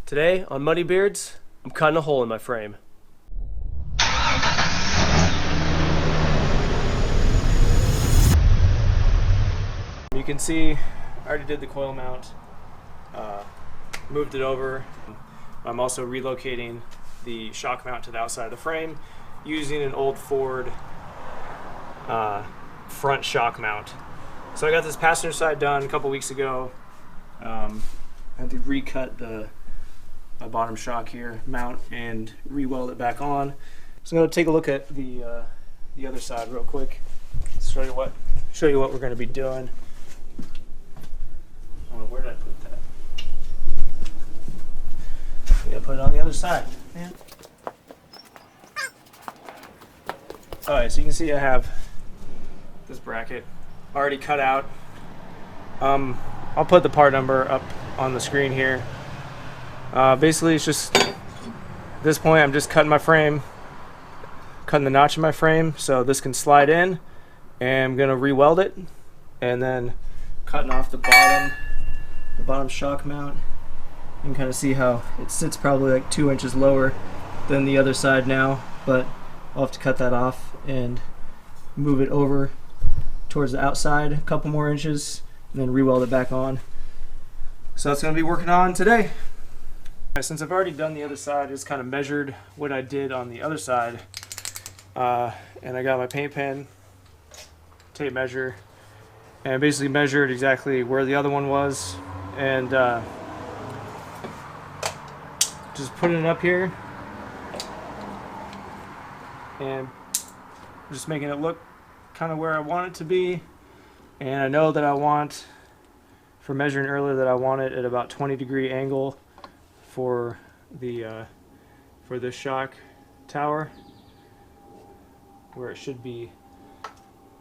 Today on Muddy Beards, I'm cutting a hole in my frame. You can see I already did the coil mount, moved it over. I'm also relocating the shock mount to the outside of the frame using an old Ford front shock mount. So I got this passenger side done a couple weeks ago. I had to recut the bottom shock here, mount, and re-weld it back on. So I'm going to take a look at the other side real quick. Show you what we're going to be doing. Oh, where did I put that? I gotta put it on the other side, man. Alright, so you can see I have this bracket already cut out. I'll put the part number up on the screen here. Basically, it's just, at this point, I'm just cutting my frame, cutting the notch in my frame so this can slide in, and I'm going to re-weld it, and then cutting off the bottom shock mount. You can kind of see how it sits probably like 2 inches lower than the other side now, but I'll have to cut that off and move it over towards the outside a couple more inches, and then re-weld it back on. So that's going to be working on today. Since I've already done the other side, I just kind of measured what I did on the other side, and I got my paint pen, tape measure, and I basically measured exactly where the other one was, and just putting it up here and just making it look kind of where I want it to be. And I know that I want, for measuring earlier, that I want it at about 20-degree angle for the for this shock tower, where it should be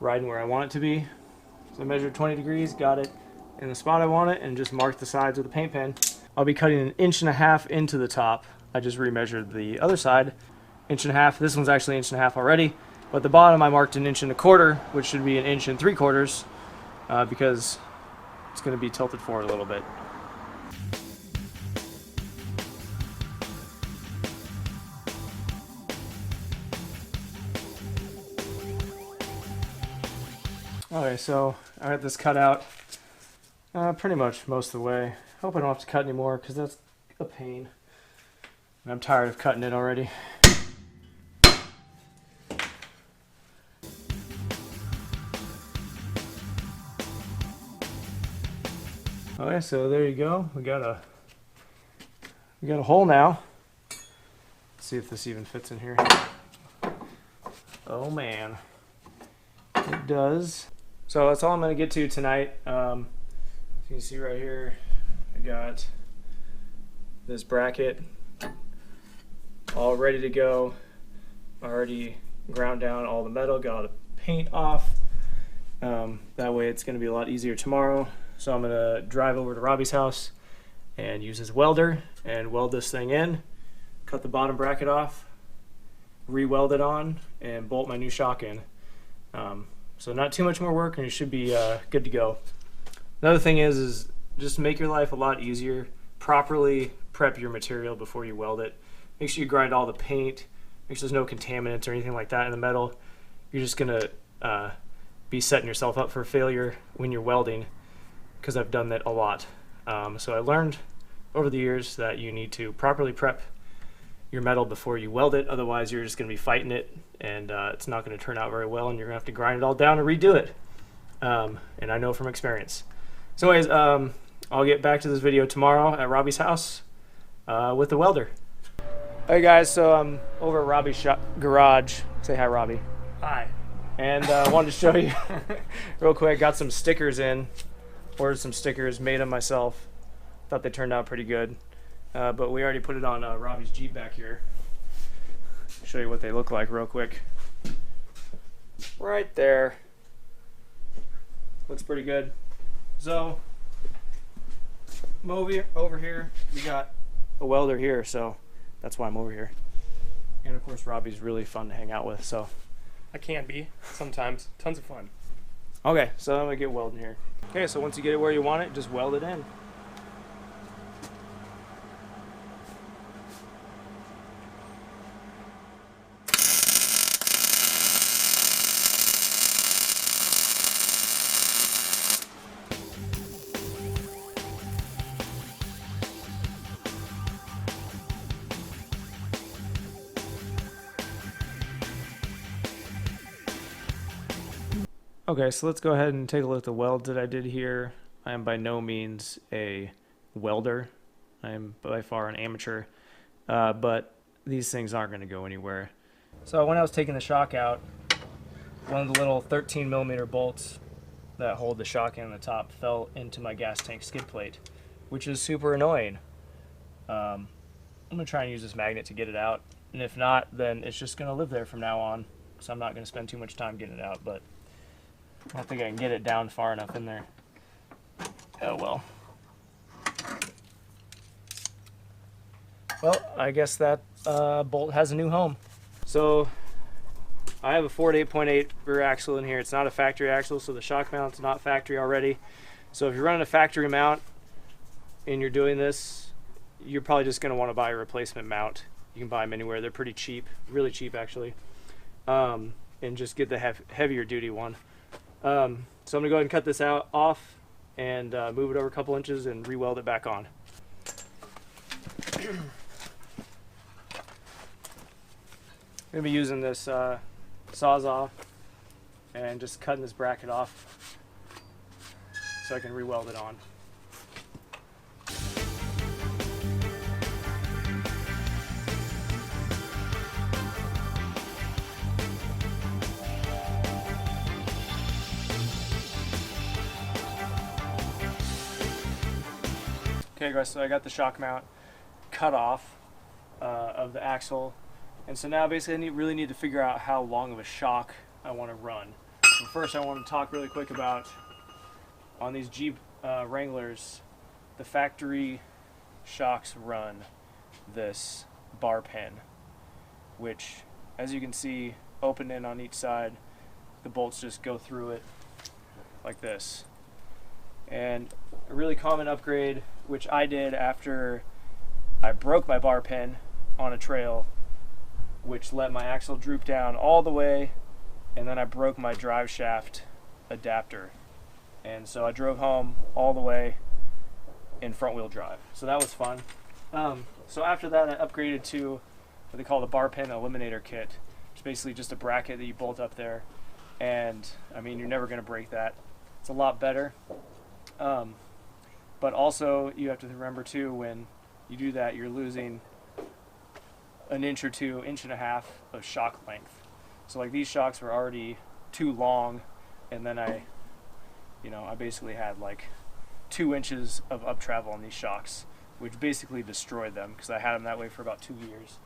riding where I want it to be. So I measured 20 degrees, got it in the spot I want it, and just marked the sides with a paint pen. I'll be cutting 1.5 inches into the top. I just remeasured the other side, 1.5 inches. This one's actually 1.5 inches already, but the bottom I marked 1.25 inches, which should be 1.75 inches, because it's going to be tilted forward a little bit. Okay, so I got this cut out pretty much most of the way. Hope I don't have to cut anymore because that's a pain. And I'm tired of cutting it already. Okay, so there you go. We got a hole now. Let's see if this even fits in here. Oh man, it does. So that's all I'm going to get to tonight. You can see right here, I got this bracket all ready to go. I already ground down all the metal, got all the paint off. That way it's going to be a lot easier tomorrow. So I'm going to drive over to Robbie's house and use his welder and weld this thing in, cut the bottom bracket off, re-weld it on, and bolt my new shock in. So not too much more work, and you should be good to go. Another thing is just make your life a lot easier. Properly prep your material before you weld it. Make sure you grind all the paint. Make sure there's no contaminants or anything like that in the metal. You're just going to be setting yourself up for failure when you're welding, because I've done that a lot. So I learned over the years that you need to properly prep your metal before you weld it. Otherwise, you're just going to be fighting it, and it's not going to turn out very well, and you're going to have to grind it all down and redo it. And I know from experience. So anyways, I'll get back to this video tomorrow at Robbie's house with the welder. Hey guys, so I'm over at Robbie's garage. Say hi, Robbie. Hi. And I wanted to show you real quick. Got some stickers in. Ordered some stickers, made them myself. Thought they turned out pretty good. But we already put it on Robbie's Jeep back here. Show you what they look like real quick. Right there. Looks pretty good. So, I'm over here. We got a welder here, so that's why I'm over here. And of course, Robbie's really fun to hang out with, so. I can be, sometimes. Tons of fun. Okay, so I'm gonna get welding here. Okay, so once you get it where you want it, just weld it in. Okay, so let's go ahead and take a look at the welds that I did here. I am by no means a welder. I am by far an amateur, but these things aren't going to go anywhere. So when I was taking the shock out, one of the little 13 millimeter bolts that hold the shock in the top fell into my gas tank skid plate, which is super annoying. I'm going to try and use this magnet to get it out, and if not, then it's just going to live there from now on, so I'm not going to spend too much time getting it out, but I don't think I can get it down far enough in there. Oh well. Well, I guess that bolt has a new home. So I have a Ford 8.8 rear axle in here. It's not a factory axle, so the shock mount's not factory already. So if you're running a factory mount and you're doing this, you're probably just going to want to buy a replacement mount. You can buy them anywhere. They're pretty cheap, really cheap actually. And just get the heavier duty one. So I'm going to go ahead and cut this off and move it over a couple inches and re-weld it back on. I'm going to be using this Sawzall and just cutting this bracket off so I can re-weld it on. Okay guys, so I got the shock mount cut off of the axle, and so now basically I really need to figure out how long of a shock I want to run. So first I want to talk really quick about, on these Jeep Wranglers, the factory shocks run this bar pen, which as you can see, open in on each side, the bolts just go through it like this. And a really common upgrade, which I did after I broke my bar pen on a trail, which let my axle droop down all the way, and then I broke my drive shaft adapter. And so I drove home all the way in front wheel drive. So that was fun. So after that I upgraded to what they call the Pen Eliminator Kit. It's basically just a bracket that you bolt up there, and I mean, you're never going to break that. It's a lot better. But also you have to remember too, when you do that, you're losing an inch or two, inch and a half of shock length. So like these shocks were already too long, and then I basically had like 2 inches of up travel on these shocks, which basically destroyed them because I had them that way for about 2 years.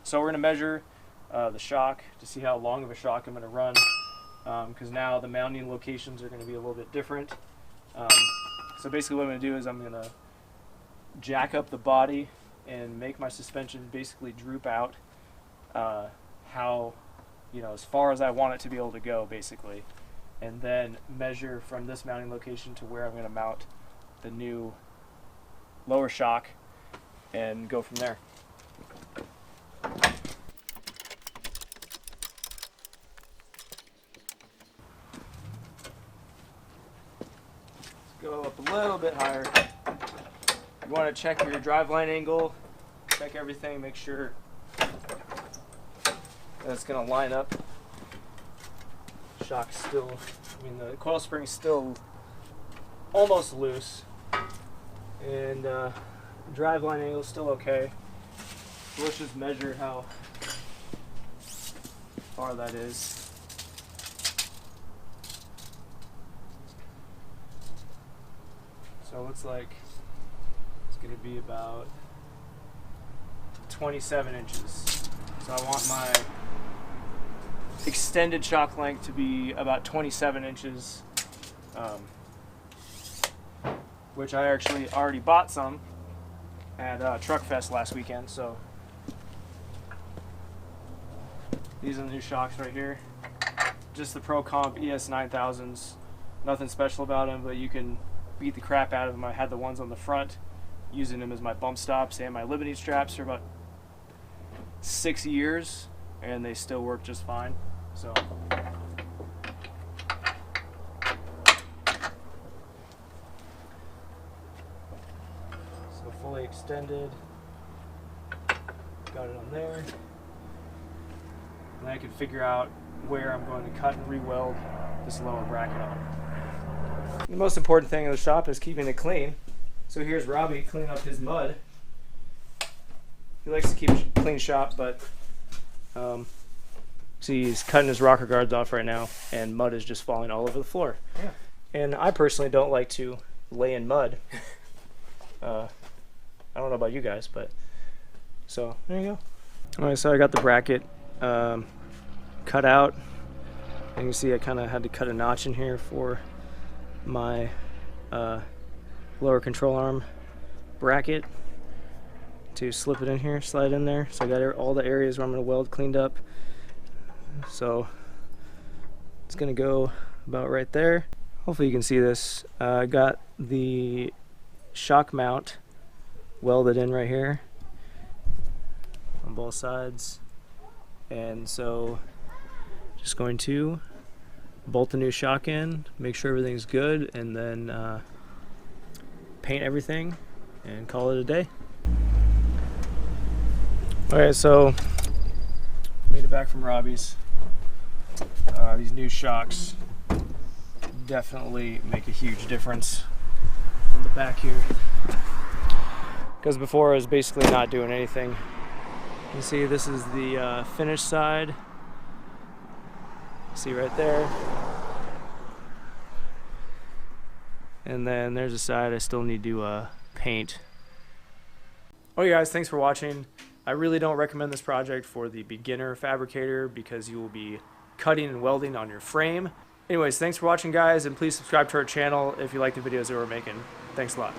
So we're going to measure the shock to see how long of a shock I'm going to run, because now the mounting locations are going to be a little bit different. So basically what I'm going to do is I'm going to jack up the body and make my suspension basically droop out as far as I want it to be able to go basically, and then measure from this mounting location to where I'm going to mount the new lower shock and go from there. Go up a little bit higher. You want to check your driveline angle, check everything, make sure that's going to line up. Shock's still, the coil spring's still almost loose, and driveline angle's still okay. So let's just measure how far that is. So it looks like it's going to be about 27 inches. So I want my extended shock length to be about 27 inches, which I actually already bought some at Truck Fest last weekend. So these are the new shocks right here. Just the Pro Comp ES 9000s. Nothing special about them, but you can beat the crap out of them. I had the ones on the front, using them as my bump stops and my limiting straps for about 6 years, and they still work just fine. So fully extended, got it on there. and I can figure out where I'm going to cut and re-weld this lower bracket on. The most important thing in the shop is keeping it clean. So here's Robbie cleaning up his mud. He likes to keep a clean shop, but see, he's cutting his rocker guards off right now, and mud is just falling all over the floor. Yeah. And I personally don't like to lay in mud. I don't know about you guys, but so there you go. All right, so I got the bracket cut out. And you can see I kind of had to cut a notch in here for my lower control arm bracket to slip it in here, slide in there. So I got all the areas where I'm going to weld cleaned up. So it's going to go about right there. Hopefully you can see this. I got the shock mount welded in right here on both sides, and so just going to bolt the new shock in, make sure everything's good, and then paint everything and call it a day. Alright, so made it back from Robbie's. These new shocks definitely make a huge difference on the back here, because before I was basically not doing anything. You can see this is the finished side. See right there, and then there's a side I still need to paint. Oh, you guys, thanks for watching. I really don't recommend this project for the beginner fabricator because you will be cutting and welding on your frame. Anyways, thanks for watching, guys, and please subscribe to our channel if you like the videos that we're making. Thanks a lot.